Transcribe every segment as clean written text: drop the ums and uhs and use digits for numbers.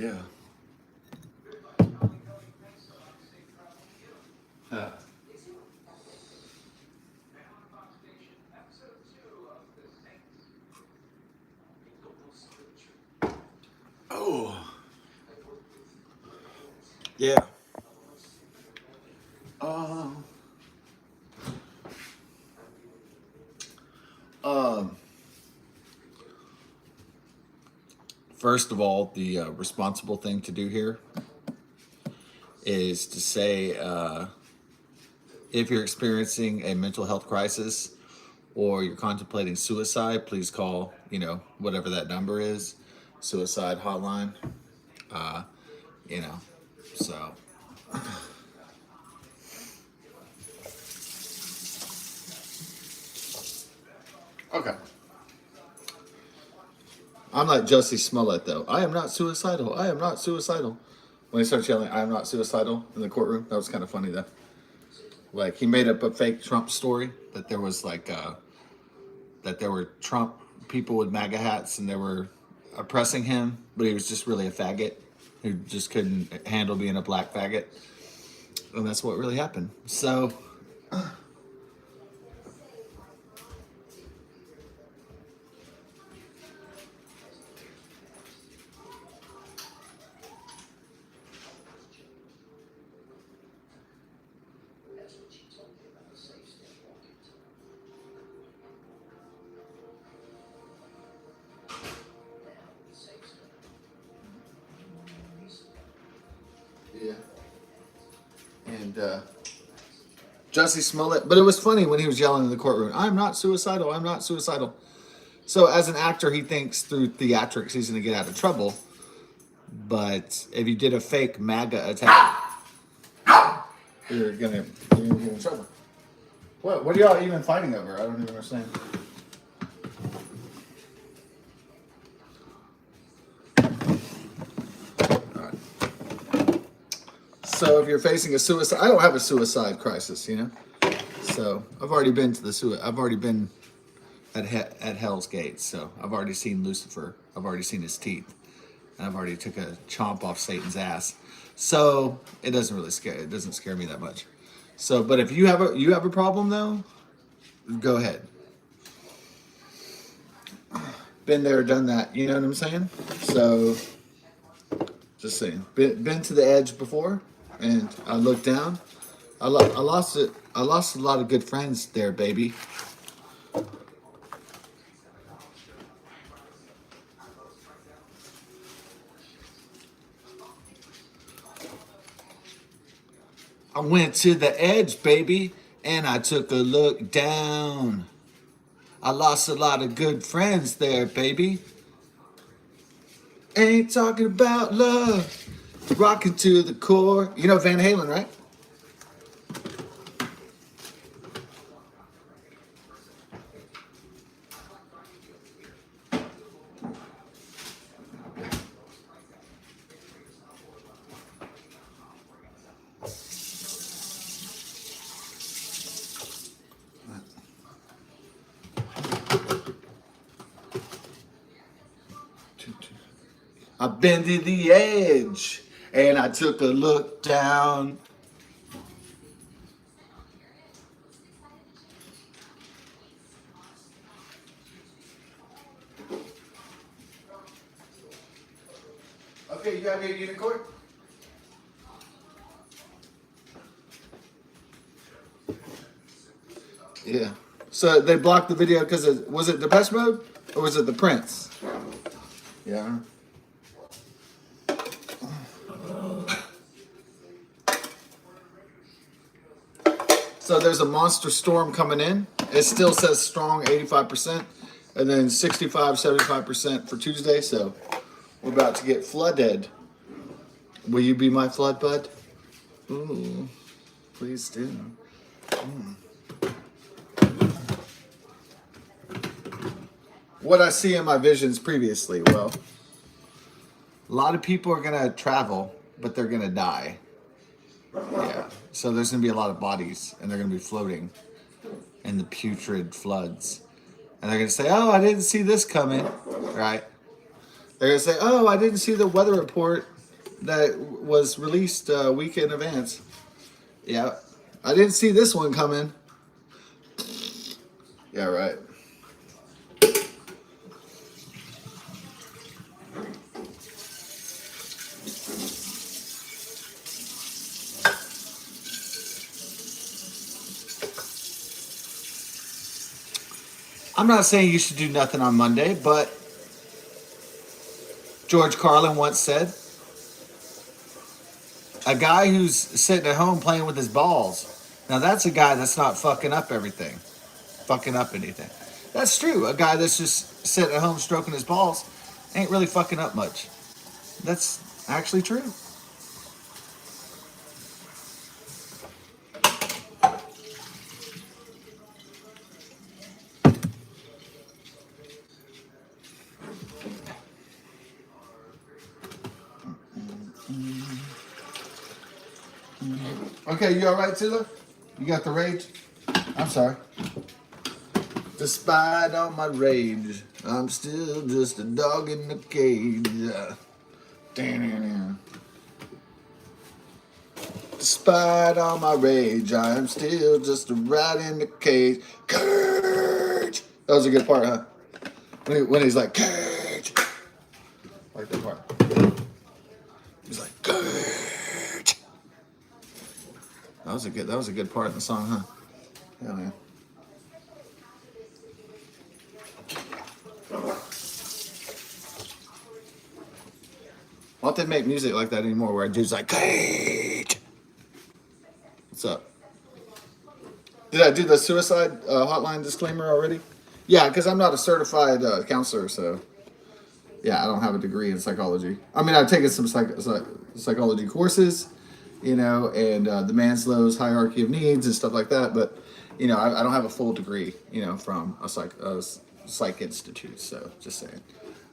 Yeah. Huh. Oh. Yeah. Um. Um. First of all, the responsible thing to do here is to say if you're experiencing a mental health crisis or you're contemplating suicide, please call, whatever that number is, suicide hotline. Uh, you know, so okay. I'm like Jussie Smollett though. I am not suicidal. I am not suicidal. When he starts yelling, "I am not suicidal" in the courtroom, that was kind of funny though. Like he made up a fake Trump story that there was that there were Trump people with MAGA hats and they were oppressing him, but he was just really a faggot who just couldn't handle being a black faggot, and that's what really happened. So, yeah, and Jussie Smollett, but it was funny when he was yelling in the courtroom, "I'm not suicidal. I'm not suicidal." So, as an actor, he thinks through theatrics he's going to get out of trouble. But if you did a fake MAGA attack, you're gonna get in trouble. What are y'all even fighting over? I don't even understand. All right. So if you're facing a suicide, I don't have a suicide crisis. So I've already been to the suicide. I've already been at Hell's Gates. So I've already seen Lucifer. I've already seen his teeth, and I've already took a chomp off Satan's ass. So it doesn't really scare. It doesn't scare me that much. So, but if you have a problem though, go ahead. Been there, done that. You know what I'm saying? So, just saying. Been to the edge before, and I looked down. I lost it. I lost a lot of good friends there, baby. I went to the edge, baby, and I took a look down. I lost a lot of good friends there, baby. Ain't talking about love, rocking to the core. You know Van Halen, right? I've been to the edge, and I took a look down. Okay, you got your unicorn? Yeah. So they blocked the video because was it Depeche Mode or was it the Prince? Yeah. So there's a monster storm coming in. It still says strong 85%, and then 65, 75% for Tuesday. So we're about to get flooded. Will you be my flood bud? Ooh, please do. What I see in my visions previously, well, a lot of people are going to travel, but they're going to die. Yeah. So there's going to be a lot of bodies, and they're going to be floating in the putrid floods. And they're going to say, "Oh, I didn't see this coming." Right? They're gonna say, "Oh, I didn't see the weather report that was released a week in advance." Yeah, I didn't see this one coming. Yeah, right. I'm not saying you should do nothing on Monday, but George Carlin once said, "A guy who's sitting at home playing with his balls. Now that's a guy that's not fucking up everything, fucking up anything." That's true. A guy that's just sitting at home stroking his balls ain't really fucking up much. That's actually true. Okay, you all right, Tila? You got the rage? I'm sorry. Despite all my rage, I'm still just a dog in the cage. Despite all my rage, I am still just a rat in the cage. Cage! That was a good part, huh? When he's like, cage! Like that part. He's like, cage! That was a good part in the song, huh? Hell yeah. Why don't they make music like that anymore where a dude's like, cage! What's up? Did I do the suicide hotline disclaimer already? Yeah, because I'm not a certified counselor, so yeah, I don't have a degree in psychology. I mean, I've taken some psychology courses, and the Maslow's hierarchy of needs and stuff like that, but I don't have a full degree, from a psych institute. So just saying.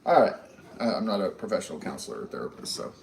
All right, I'm not a professional counselor or therapist, so.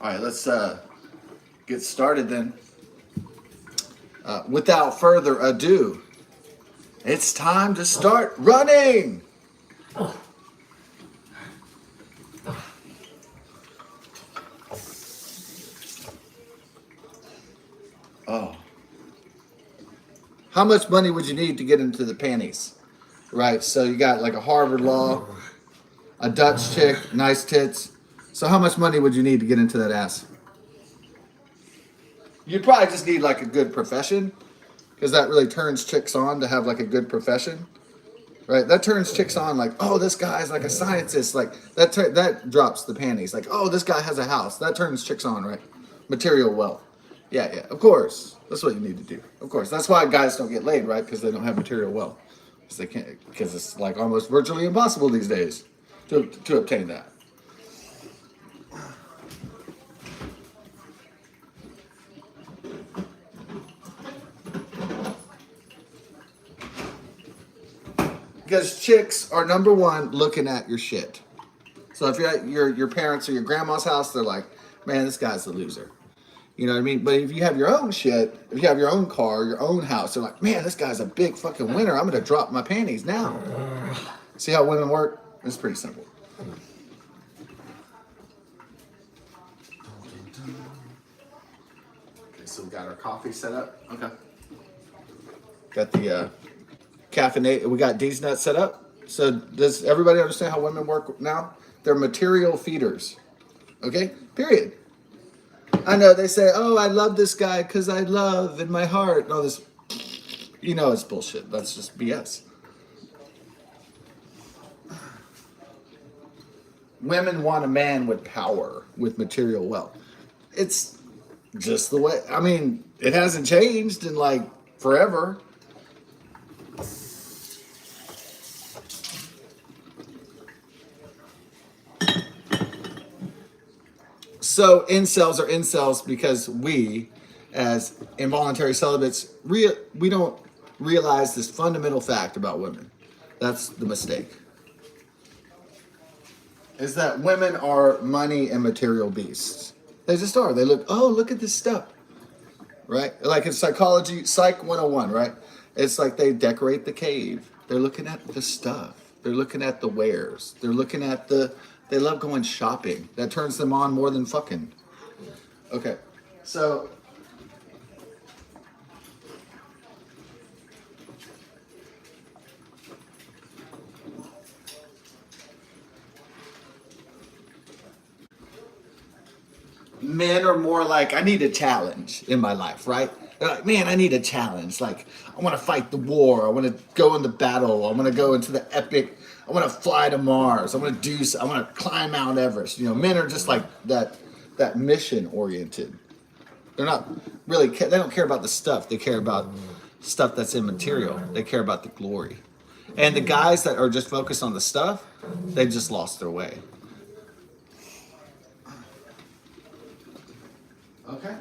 All right, let's get started then. Without further ado, it's time to start running. Oh. How much money would you need to get into the panties? Right, so you got like a Harvard Law, a Dutch chick, nice tits. So how much money would you need to get into that ass? You'd probably just need like a good profession, because that really turns chicks on to have like a good profession, right? That turns chicks on like, oh, this guy's like a scientist, like that drops the panties. Like, oh, this guy has a house. That turns chicks on, right? Material wealth. Yeah, of course. That's what you need to do. Of course. That's why guys don't get laid, right? Because they don't have material wealth. Because they can't. Because it's like almost virtually impossible these days to obtain that. Because chicks are number one looking at your shit. So if you're at your parents or your grandma's house, they're like, man, this guy's a loser. You know what I mean? But if you have your own shit, if you have your own car, your own house, they're like, man, this guy's a big fucking winner. I'm going to drop my panties now. See how women work? It's pretty simple. Okay, So we got our coffee set up. Okay. Got the caffeinate. We got these nuts set up. So does everybody understand how women work now? They're material feeders. Okay? Period. I know they say, oh, I love this guy because I love in my heart. No, this, you know, it's bullshit. That's just BS. Women want a man with power, with material wealth. It's just the way, I mean, it hasn't changed in like forever. So incels are incels because we, as involuntary celibates, we don't realize this fundamental fact about women. That's the mistake. Is that women are money and material beasts. They just are. They look, oh, look at this stuff. Right? Like in psychology, Psych 101, right? It's like they decorate the cave. They're looking at the stuff. They're looking at the wares. They're looking at they love going shopping. That turns them on more than fucking. Okay. So men are more like, I need a challenge in my life, right? They're like, man, I need a challenge. Like, I want to fight the war. I want to go into battle. I want to go into the epic. I want to fly to Mars. I want to climb Mount Everest. You know, men are just like that mission oriented. They're not really, they don't care about the stuff. They care about stuff that's immaterial. They care about the glory. And the guys that are just focused on the stuff, they've just lost their way. Okay.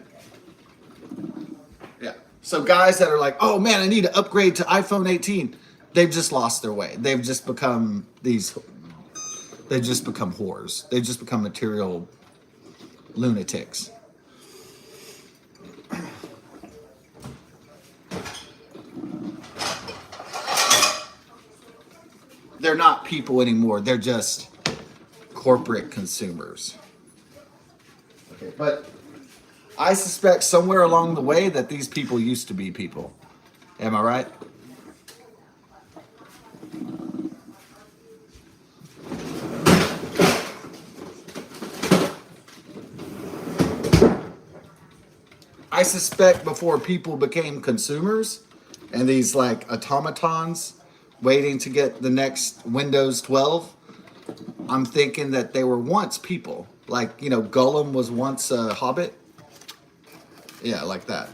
Yeah. So guys that are like, oh man, I need to upgrade to iPhone 18. They've just lost their way. They've just become whores. They've just become material lunatics. They're not people anymore. They're just corporate consumers. Okay, but I suspect somewhere along the way that these people used to be people. Am I right? I suspect before people became consumers and these like automatons waiting to get the next Windows 12, I'm thinking that they were once people. Like, you know, Gollum was once a hobbit. Yeah, like that.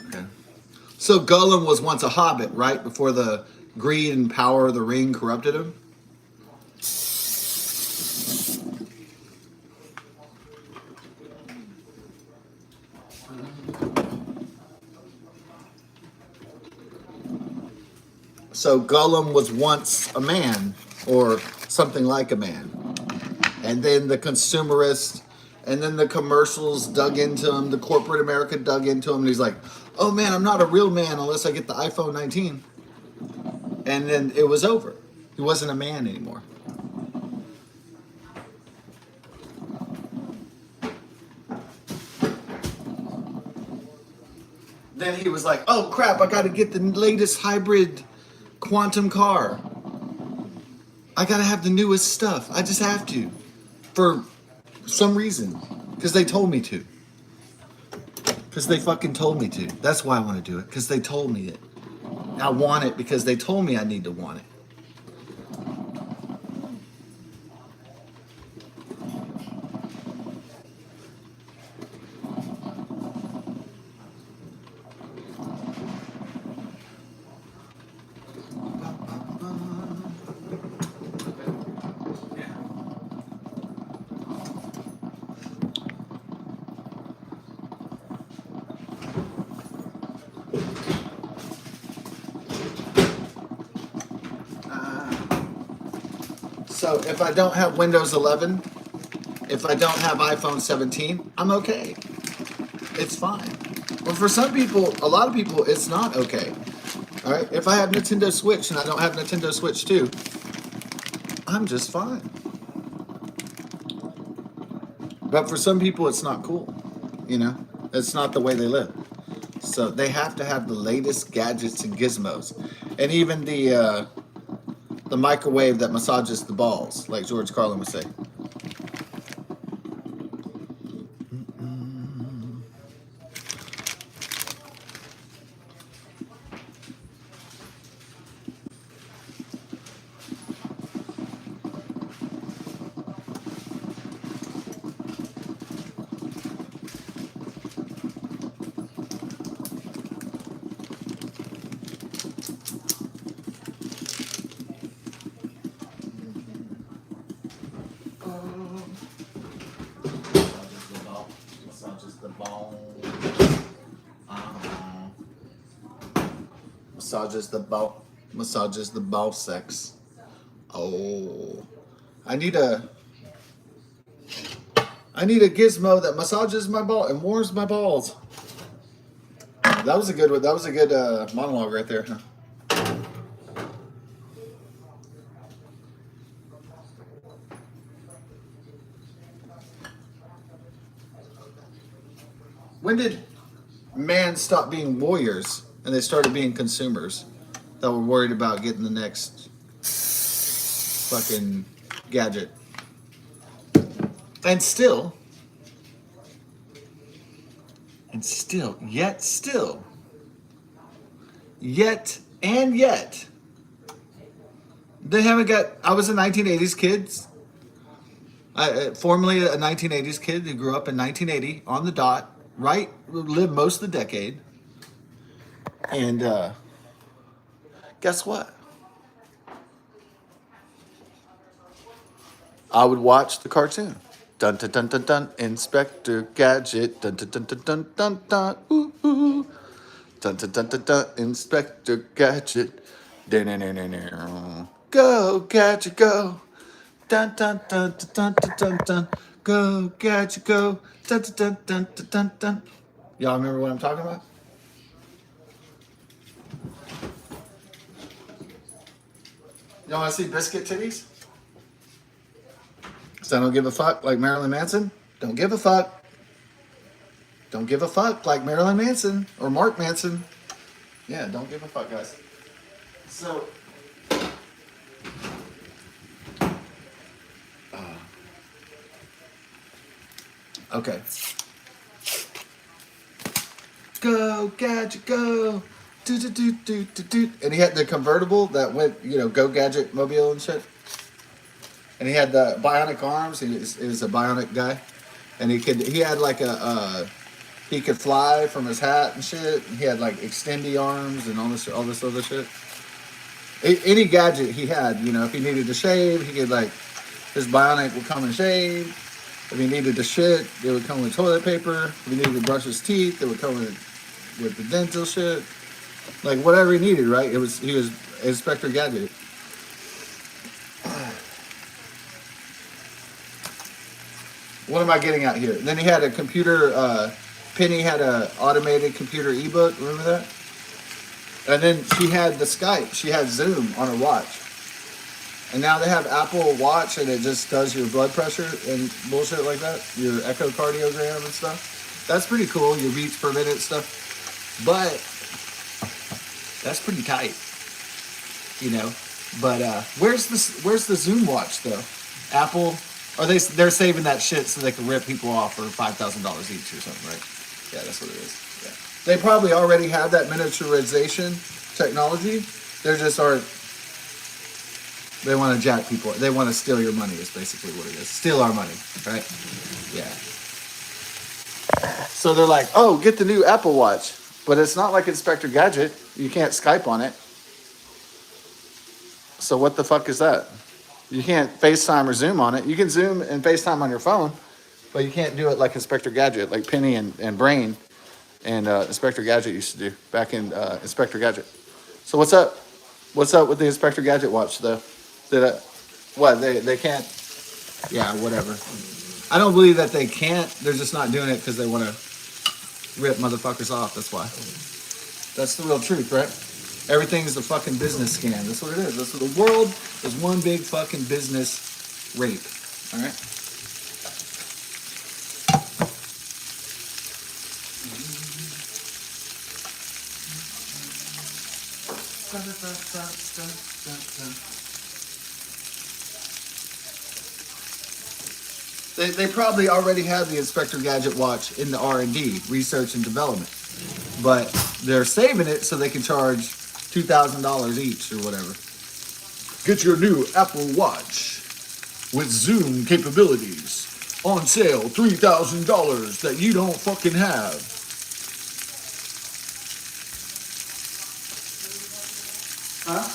Okay. So Gollum was once a hobbit, right? Before the greed and power of the ring corrupted him? So Gollum was once a man, or something like a man. And then the consumerist, and then the commercials dug into him, the corporate America dug into him, and he's like, oh man, I'm not a real man unless I get the iPhone 19. And then it was over. He wasn't a man anymore. Then he was like, oh crap, I gotta get the latest hybrid quantum car. I gotta have the newest stuff. I just have to. For some reason. Because they told me to. Because they fucking told me to. That's why I want to do it. Because they told me it. I want it because they told me I need to want it. So if I don't have Windows 11 If I don't have iPhone 17, I'm okay. It's fine. But for some people, a lot of people, it's not okay. All right. If I have Nintendo Switch and I don't have Nintendo Switch 2, I'm just fine. But for some people, it's not cool. You know, it's not the way they live. So they have to have the latest gadgets and gizmos, and even the microwave that massages the balls, like George Carlin would say. Massages the bone. Massages the ball. Massages the ball sex. Oh, I need a. I need a gizmo that massages my ball and warms my balls. That was a good one. That was a good monologue right there. Huh? When did man stop being warriors and they started being consumers that were worried about getting the next fucking gadget? And still, yet, they haven't got. I was a 1980s kid. Formerly a 1980s kid who grew up in 1980 on the dot, right? Lived most of the decade. And guess what? I would watch the cartoon. Dun dun dun dun dun. Inspector Gadget. Dun dun dun dun dun dun dun. Ooh ooh. Dun dun dun dun dun. Inspector Gadget. Dun dun dun dun dun. Go Gadget go. Dun dun dun dun dun dun dun. Go Gadget go. Dun dun dun dun dun dun dun. Y'all remember what I'm talking about? Y'all want to see biscuit titties? So I don't give a fuck like Marilyn Manson? Don't give a fuck. Don't give a fuck like Marilyn Manson or Mark Manson. Yeah, don't give a fuck, guys. So, okay. Go, Gadget, go. Do, do, do, do, do, do. And he had the convertible that went, Go Gadget mobile and shit. And he had the bionic arms. He was a bionic guy. And he had like he could fly from his hat and shit. He had like extendy arms and all this other shit. Any gadget he had, if he needed to shave, he could his bionic would come and shave. If he needed to shit, it would come with toilet paper. If he needed to brush his teeth, it would come with the dental shit. Like whatever he needed, right? He was Inspector Gadget. What am I getting at here? Then he had a computer. Penny had a automated computer ebook. Remember that? And then she had the Skype. She had Zoom on her watch. And now they have Apple Watch, and it just does your blood pressure and bullshit like that. Your echocardiogram and stuff. That's pretty cool. Your beats per minute stuff. But that's pretty tight, But where's the Zoom watch though? Apple. Or they're saving that shit so they can rip people off for $5,000 each or something, right? Yeah, that's what it is. Yeah. They probably already have that miniaturization technology. They just aren't. They want to jack people. They want to steal your money. Is basically what it is. Steal our money, right? Yeah. So they're like, oh, get the new Apple Watch, but it's not like Inspector Gadget. You can't Skype on it. So what the fuck is that? You can't FaceTime or Zoom on it. You can Zoom and FaceTime on your phone, but you can't do it like Inspector Gadget, like Penny and Brain and Inspector Gadget used to do back in Inspector Gadget. So what's up? What's up with the Inspector Gadget watch, though? What, they can't... Yeah, whatever. I don't believe that they can't. They're just not doing it because they want to rip motherfuckers off. That's why. That's the real truth, right? Everything's a fucking business scam. That's what it is. That's what the world is, one big fucking business rape. All right. They probably already have the Inspector Gadget watch in the R&D, research and development, but they're saving it so they can charge $2,000 each or whatever. Get your new Apple Watch with Zoom capabilities on sale, $3,000 that you don't fucking have. Huh?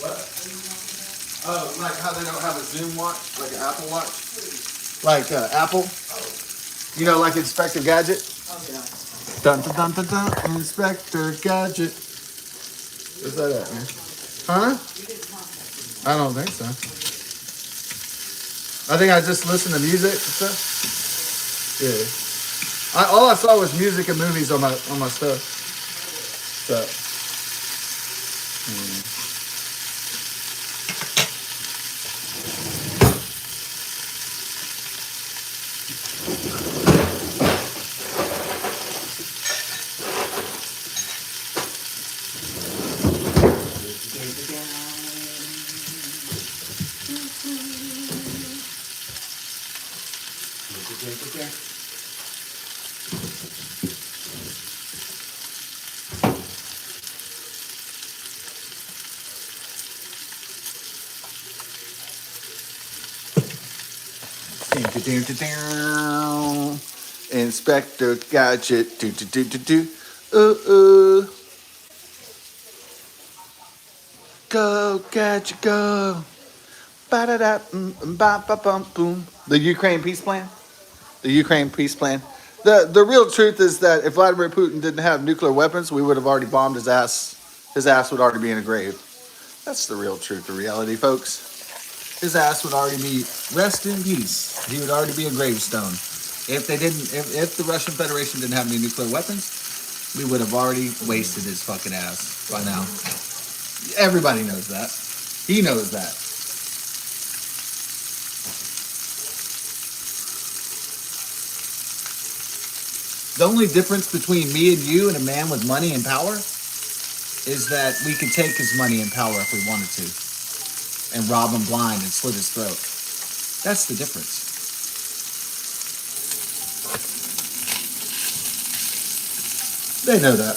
What? Oh, like how they don't have a Zoom watch, like an Apple watch, like Apple. You know, like Inspector Gadget. Oh yeah. Dun dun dun dun dun. Inspector Gadget. Where's that at, man? Huh? I don't think so. I think I just listened to music and stuff. Yeah. All I saw was music and movies on my stuff. So. Inspector Gadget. Do do do do do. Go Gadget go. Ba da da ba ba bum boom. The Ukraine peace plan. The Ukraine peace plan. The real truth is that if Vladimir Putin didn't have nuclear weapons, we would have already bombed his ass. His ass would already be in a grave. That's the real truth, the reality, folks. His ass would already be rest in peace. He would already be a gravestone. If they didn't, if the Russian Federation didn't have any nuclear weapons, we would have already wasted his fucking ass by now. Everybody knows that. He knows that. The only difference between me and you and a man with money and power is that we could take his money and power if we wanted to and rob him blind and slit his throat. That's the difference. They know that.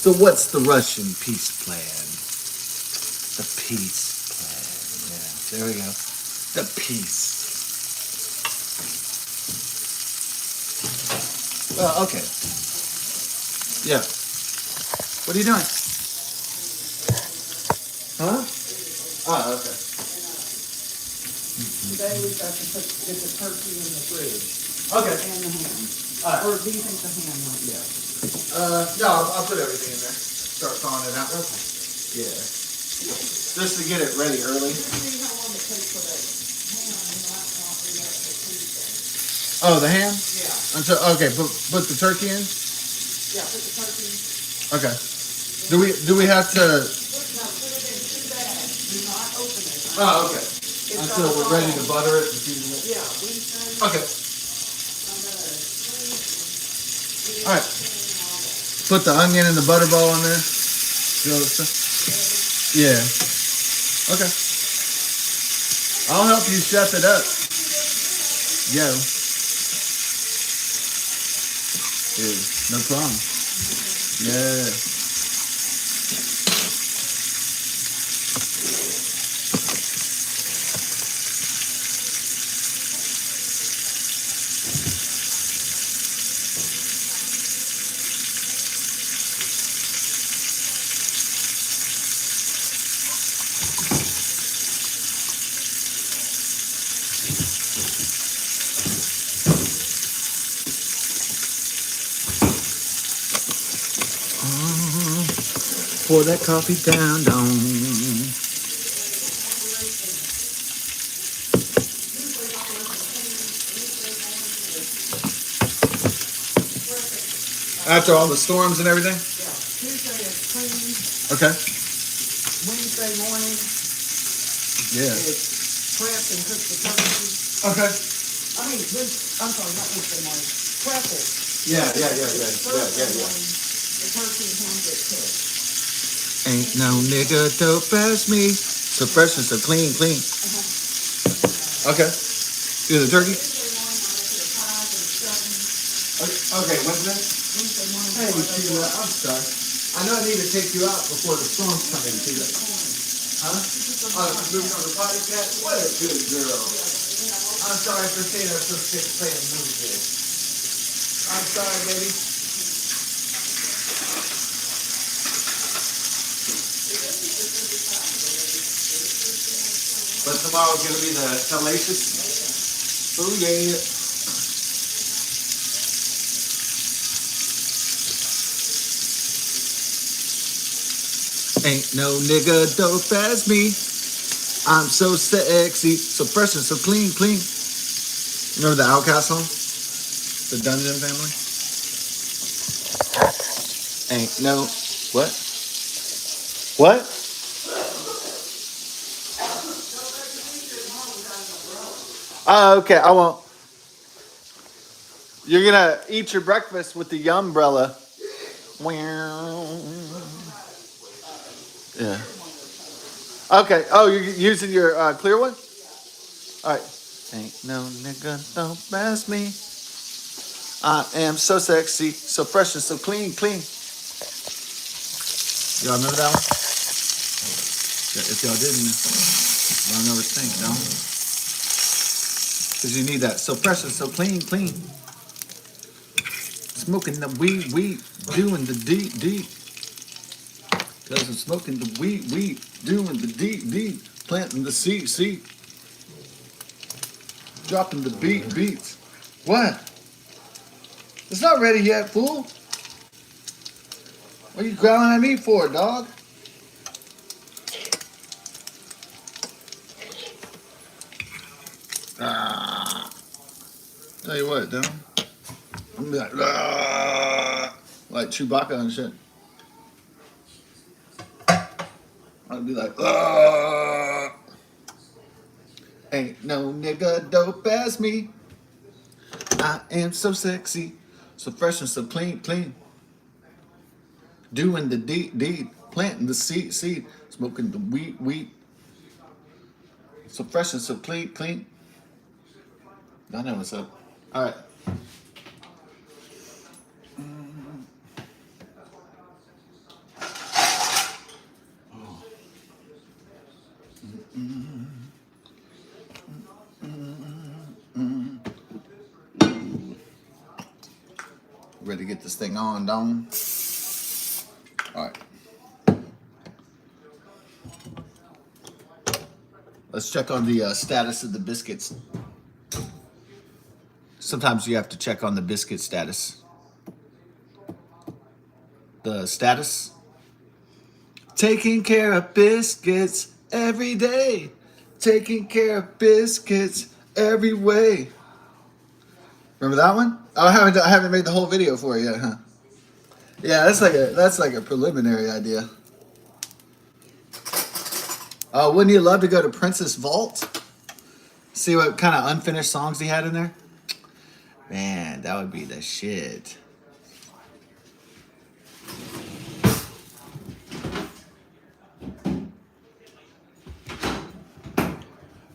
So what's the Russian peace plan? The peace plan. Yeah, there we go. The peace. Okay. Yeah. What are you doing? Huh? Oh, okay. Today we've got to get the turkey in the fridge. Okay. And the ham. All right. Or do you think the ham might be? No, I'll put everything in there. Start thawing it out. Okay. Yeah. Just to get it ready early. See how long it takes for that ham not react to Tuesday. Oh, the ham? Yeah. Until okay, put the turkey in. Yeah, put the turkey. Okay. Do we have to? No, put it in 2 bags. Do not open it. Oh, okay. Until we're ready to butter it and season it. Yeah, we. Okay. All right. Put the onion and the butterball in there. Do all that stuff. Yeah. Okay. I'll help you chef it up. Yo. Yeah, no problem. Yeah. Pour that coffee down, down. After all the storms and everything? Yeah, Tuesday is clean, Okay. Wednesday morning Yeah. is prep and cook the turkey. Okay. I mean, I'm sorry, not Wednesday morning, prep it. Yeah. Thursday morning, the turkey and ham get cooked. Ain't no nigga dope as me. So fresh and so clean, clean. Okay. Do the turkey? Tuesday morning, I make it pies and stuffing. Okay, when's that? Wednesday morning, Hey, before I go Sheila, to work. I'm sorry. I know I need to take you out before the storms come in, Sheila. Huh? Moving on the potty cat? What a good girl. I'm sorry for saying I'm so sick playing music. I'm sorry, baby. But tomorrow's gonna be the salacious. Oh yeah. Ain't no nigga dope as me. I'm so sexy, so fresh and so clean, clean. Remember the Outcast song? The Dungeon Family? Ain't no what? What? Oh, okay. I won't. You're gonna eat your breakfast with the umbrella. Yeah. Okay. Oh, you're using your clear one? All right. Ain't no nigga don't pass me. I am so sexy, so fresh and so clean, clean. Y'all remember that one? Yeah, if y'all didn't, y'all know what to think, no? Because you need that. So fresh and so clean, clean. Smoking the weed, doing the deep, deep. Because I'm smoking the weed, doing the deep, deep. Planting the seed. Dropping the beats. What? It's not ready yet, fool. What are you growling at me for, dog? Ah. Tell you what, though. I'm gonna be like, "Ah," like Chewbacca and shit. I'll be like, "Ah." Ain't no nigga dope as me. I am so sexy, so fresh and so clean, clean. Doing the deed, planting the seed, smoking the weed. So fresh and so clean, clean. I know what's up. All right. Ready to get this thing on, Dom? All right. Let's check on the status of the biscuits. Sometimes you have to check on the biscuit status. The status? Taking care of biscuits every day. Taking care of biscuits every way. Remember that one? Oh, I haven't made the whole video for it yet, huh? Yeah, that's like a preliminary idea. Wouldn't you love to go to Prince's Vault? See what kind of unfinished songs he had in there? Man, that would be the shit.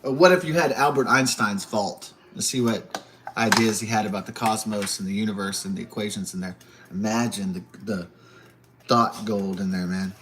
Or what if you had Albert Einstein's vault? Let's see what ideas he had about the cosmos and the universe and the equations in there. Imagine the thought gold in there, man.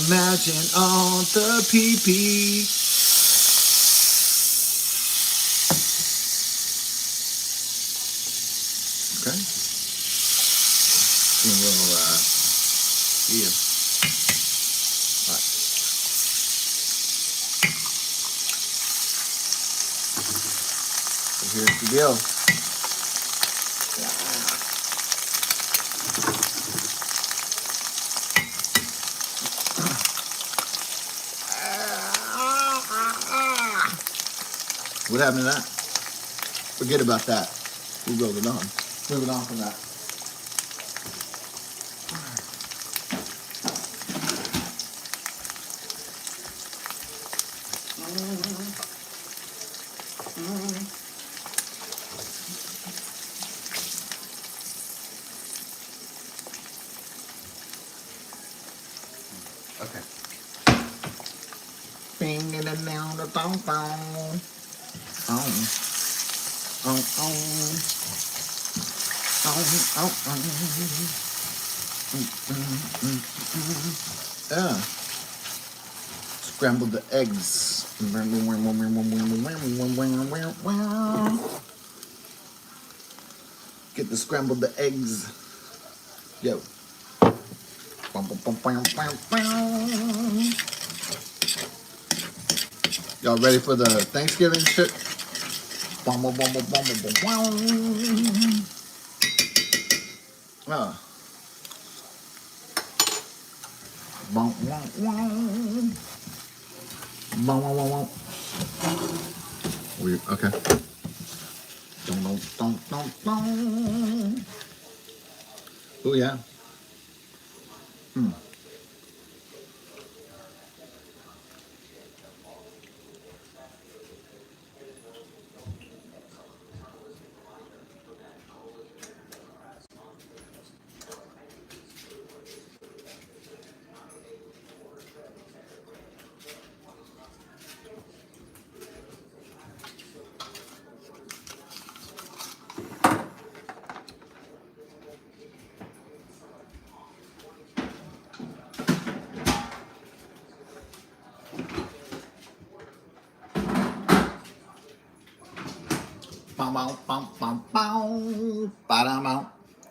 Imagine all the PP. Okay. Doing a little, yeah. All right. So here's the deal. What happened to that? Forget about that. We'll roll it on. Moving on from that. Okay. Bing and down the bong bong. Oh, oh, oh, oh, oh, oh. Yeah. Scrambled the eggs. Get the scrambled the eggs. Yo. Y'all ready for the Thanksgiving shit? Ah. Weird. Okay. Oh yeah.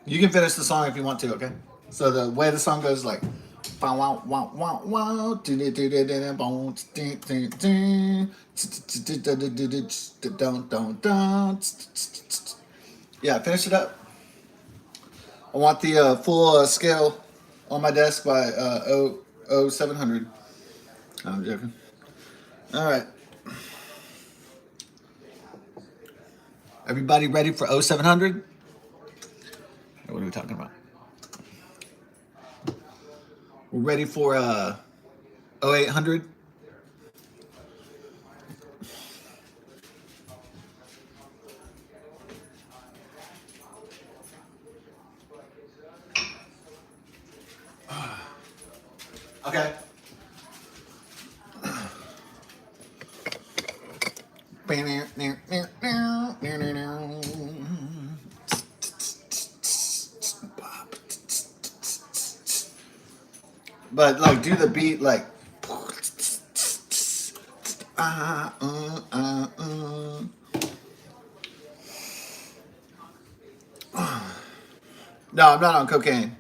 You can finish the song if you want to, okay? So the way the song goes is like yeah, finish it up. I want the full scale on my desk by 0700. I'm joking. All right. Everybody ready for 0700? What are we talking about? We're ready for 0800? Okay. But like do the beat like No, I'm not on cocaine.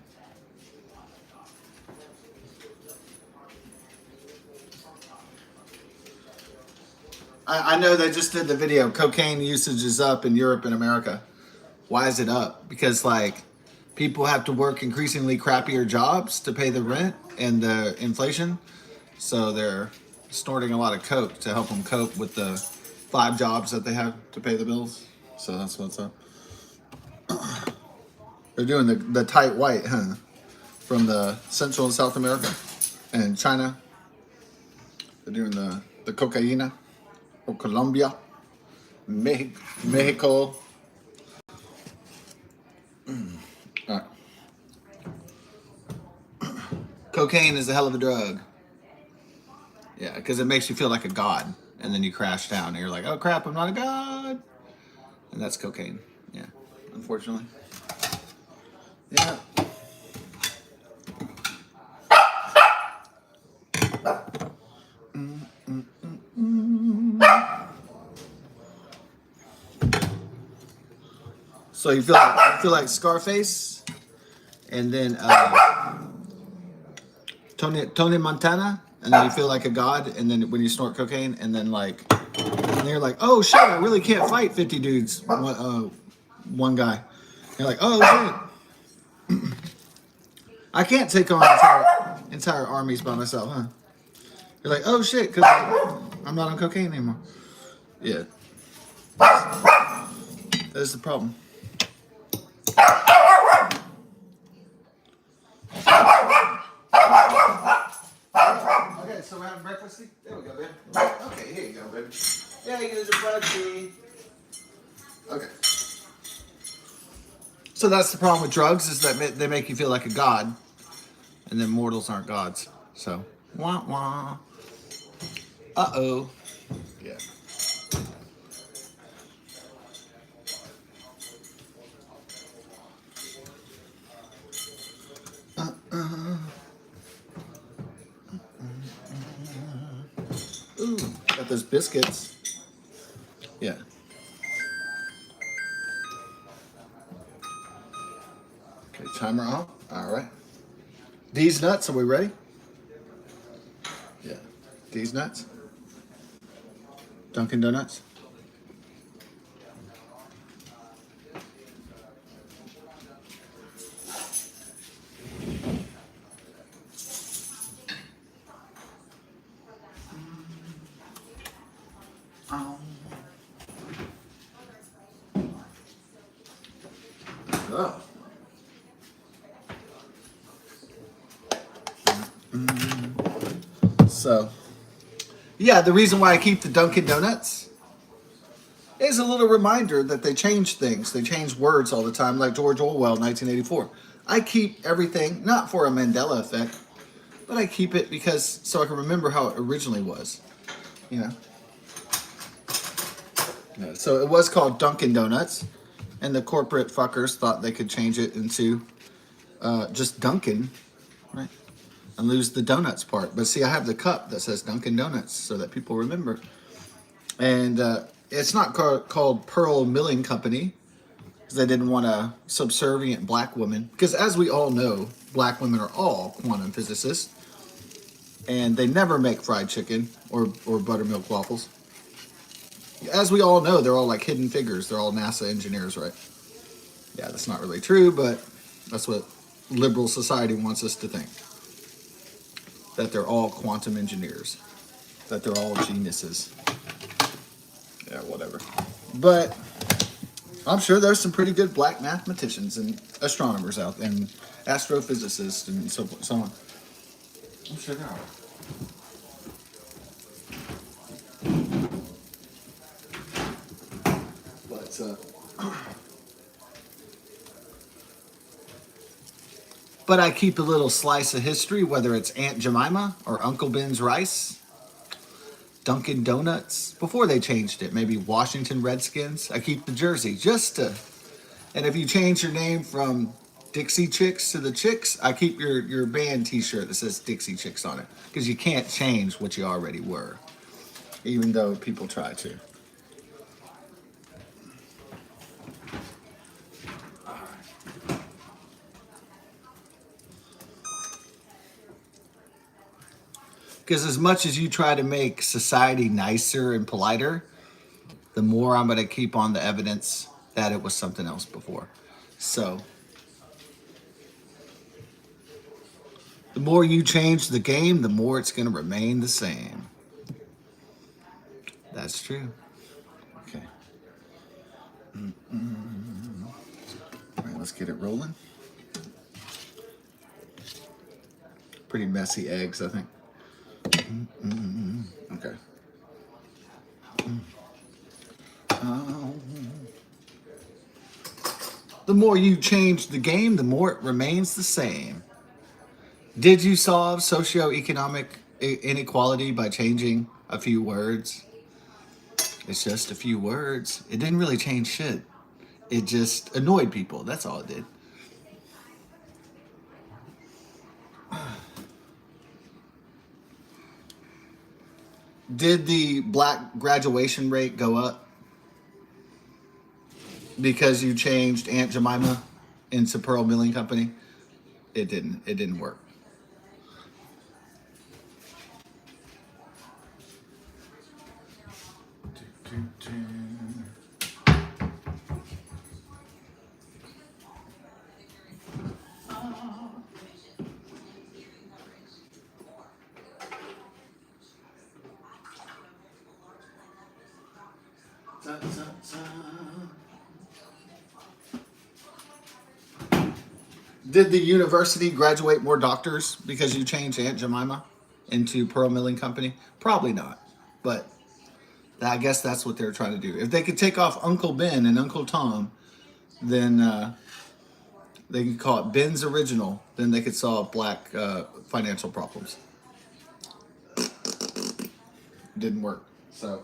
I know they just did the video. Cocaine usage is up in Europe and America. Why is it up? Because like people have to work increasingly crappier jobs to pay the rent and the inflation. So they're snorting a lot of coke to help them cope with the 5 jobs that they have to pay the bills. So that's what's up. They're doing the tight white, huh? From the Central and South America and China. They're doing the cocaína or Colombia, Mexico. All right. Cocaine is a hell of a drug. Yeah, because it makes you feel like a god, and then you crash down, and you're like, "Oh crap, I'm not a god," and that's cocaine. Yeah, unfortunately. Yeah. So you feel like Scarface, and then Tony Montana, and then you feel like a god, and then when you snort cocaine, and then and you're like, oh shit, I really can't fight 50 dudes, one guy. You're like, oh shit, I can't take on entire armies by myself, huh? You're like, oh shit, because I'm not on cocaine anymore. Yeah, that's the problem. Okay, so we're having breakfast. There we go, baby. Okay, here you go, baby. Yeah, you can use your budgie. Okay. So that's the problem with drugs, is that they make you feel like a god, and then mortals aren't gods. So, wah wah. Uh-oh. Yeah. Ooh, got those biscuits. Yeah. Okay, timer off. All right. These nuts, are we ready? Yeah. These nuts. Dunkin' Donuts. Oh. So, yeah, the reason why I keep the Dunkin' Donuts is a little reminder that they change things. They change words all the time, like George Orwell, 1984. I keep everything, not for a Mandela effect, but I keep it because so I can remember how it originally was. You know? Yeah, so it was called Dunkin' Donuts, and the corporate fuckers thought they could change it into just Dunkin', right? And lose the donuts part. But see, I have the cup that says Dunkin' Donuts so that people remember. And it's not called Pearl Milling Company because they didn't want a subservient black woman. Because as we all know, black women are all quantum physicists. And they never make fried chicken or buttermilk waffles. As we all know, they're all like hidden figures. They're all NASA engineers, right? Yeah, that's not really true, but that's what liberal society wants us to think. That they're all quantum engineers. That they're all geniuses. Yeah, whatever. But I'm sure there's some pretty good black mathematicians and astronomers out there, and astrophysicists and so on. I'm sure there are. But I keep a little slice of history, whether it's Aunt Jemima or Uncle Ben's rice, Dunkin' Donuts, before they changed it, maybe Washington Redskins. I keep the jersey just to, and if you change your name from Dixie Chicks to the Chicks, I keep your band t-shirt that says Dixie Chicks on it, because you can't change what you already were, even though people try to. Because as much as you try to make society nicer and politer, the more I'm going to keep on the evidence that it was something else before. So, the more you change the game, the more it's going to remain the same. That's true. Okay. All right, let's get it rolling. Pretty messy eggs, I think. Okay. The more you change the game, the more it remains the same. Did you solve socioeconomic inequality by changing a few words? It's just a few words. It didn't really change shit. It just annoyed people. That's all it did. Did the black graduation rate go up? because you changed Aunt Jemima into Pearl Milling Company, it didn't. It didn't work. Did the university graduate more doctors because you changed Aunt Jemima into Pearl Milling Company? Probably not. But I guess that's what they're trying to do. If they could take off Uncle Ben and Uncle Tom, then they could call it Ben's Original. Then they could solve black financial problems. Didn't work. So.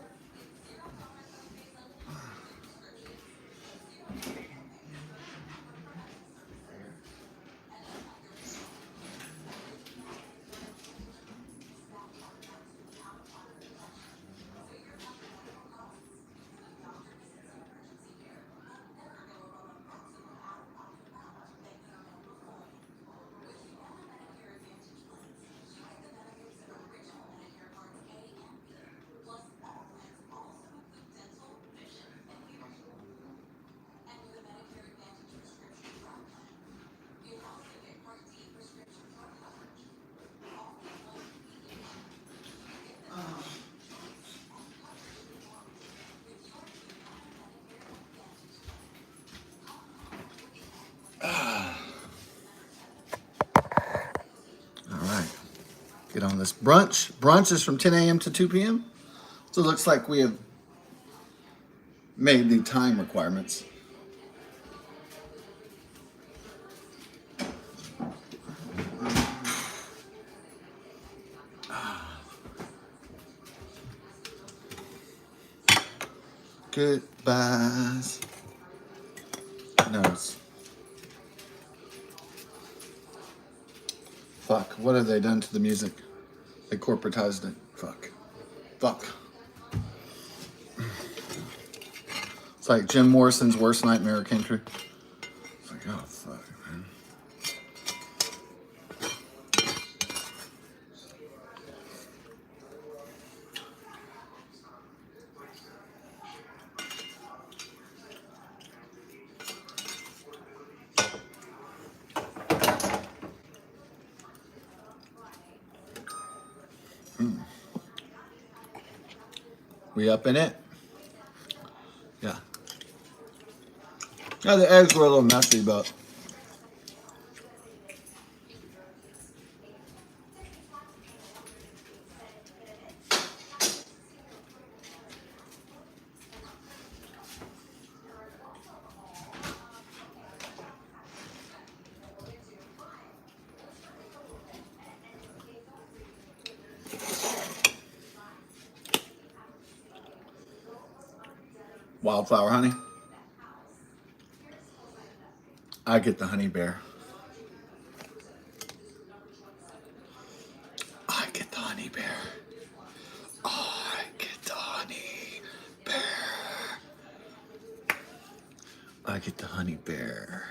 All right. Get on this brunch. Brunch is from 10 a.m. to 2 p.m. So it looks like we have made the time requirements. Goodbyes. No, it's... Fuck. What have they done to the music? They corporatized it. Fuck. Fuck. It's like Jim Morrison's worst nightmare came true. It's like, oh, fuck, man. We up in it? Yeah. Yeah, the eggs were a little messy, but wildflower honey. I get the honey bear. I get the honey bear. I get the honey bear. I get the honey bear.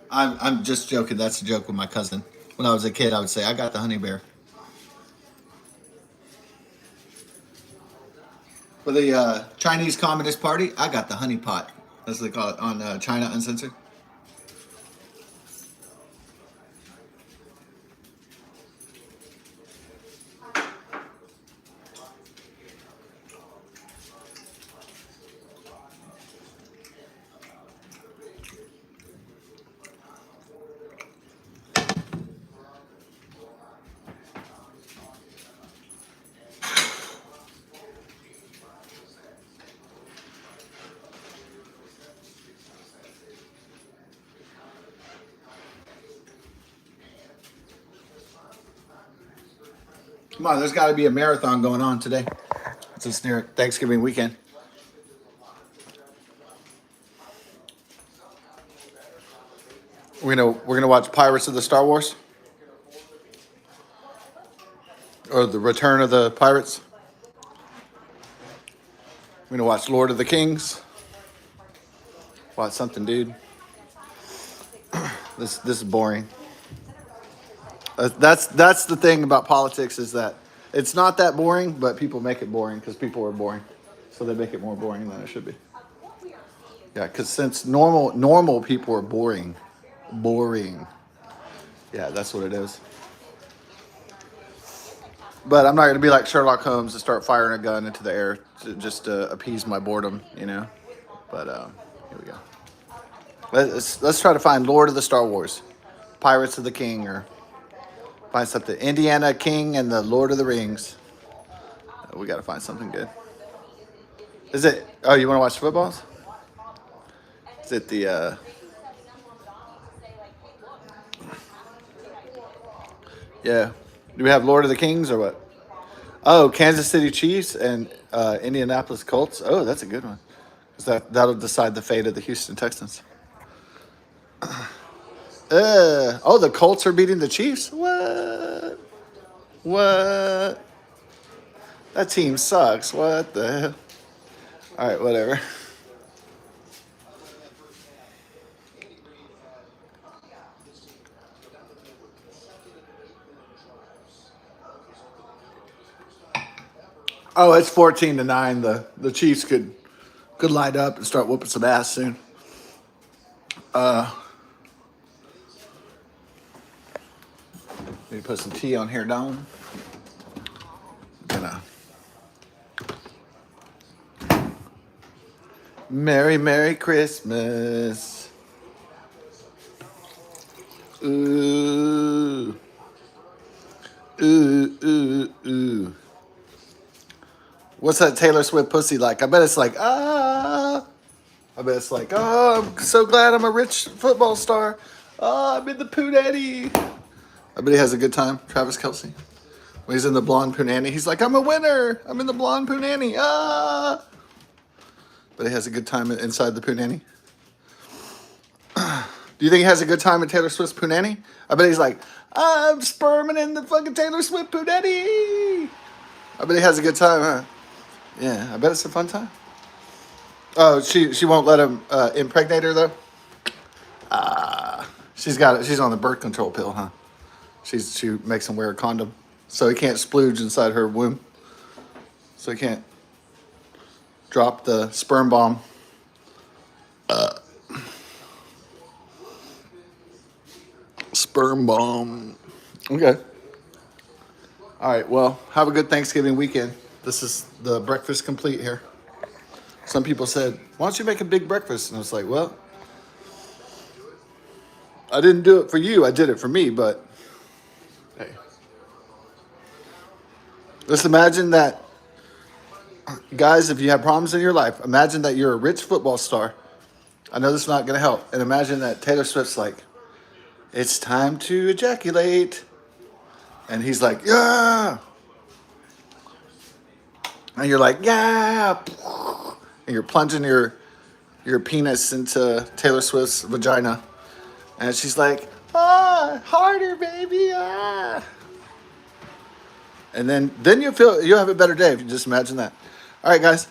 I'm just joking. That's a joke with my cousin. When I was a kid, I would say, I got the honey bear. For the Chinese Communist Party, I got the honey pot, as they call it on China Uncensored. Come on, there's got to be a marathon going on today. It's near Thanksgiving weekend. We're gonna watch Pirates of the Star Wars. Or the Return of the Pirates. We're gonna watch Lord of the Kings. Watch something, dude. This is boring. That's the thing about politics is that it's not that boring, but people make it boring because people are boring, so they make it more boring than it should be. Yeah, because since normal people are boring. Yeah, that's what it is. But I'm not gonna be like Sherlock Holmes and start firing a gun into the air just to appease my boredom, you know. But here we go. Let's try to find Lord of the Star Wars, Pirates of the King, or find something. Indiana King and the Lord of the Rings. We got to find something good. Is it? Oh, you want to watch footballs? Is it the? Yeah. Do we have Lord of the Kings or what? Oh, Kansas City Chiefs and Indianapolis Colts. Oh, that's a good one. 'Cause that'll decide the fate of the Houston Texans. Oh, the Colts are beating the Chiefs. What? What? That team sucks. What the hell? All right, whatever. Oh, it's 14-9. The Chiefs could light up and start whooping some ass soon. Maybe put some tea on here, Don. Gonna Merry Christmas. Ooh. Ooh. What's that Taylor Swift pussy like? I bet it's like, ah. I bet it's like, oh, I'm so glad I'm a rich football star. Oh, I'm in the Poonanny. I bet he has a good time, Travis Kelce. When he's in the blonde Poonanny, he's like, I'm a winner. I'm in the blonde Poonanny. Ah. But he has a good time inside the Poonanny. Do you think he has a good time at Taylor Swift's Poonanny? I bet he's like, I'm sperming in the fucking Taylor Swift Poonanny. I bet he has a good time, huh? Yeah, I bet it's a fun time. Oh, she won't let him impregnate her though. She's got it. She's on the birth control pill, huh? She makes him wear a condom so he can't splooge inside her womb. So he can't drop the sperm bomb. Sperm bomb. Okay. All right. Well, have a good Thanksgiving weekend. This is the breakfast complete here. Some people said, why don't you make a big breakfast? And I was like, well, I didn't do it for you. I did it for me. But hey, just imagine that, guys, if you have problems in your life, imagine that you're a rich football star. I know this is not going to help. And imagine that Taylor Swift's like, it's time to ejaculate. And he's like, yeah. And you're like, yeah. And you're plunging your penis into Taylor Swift's vagina. And she's like, harder, baby. Ah. And then you'll have a better day if you just imagine that. All right, guys.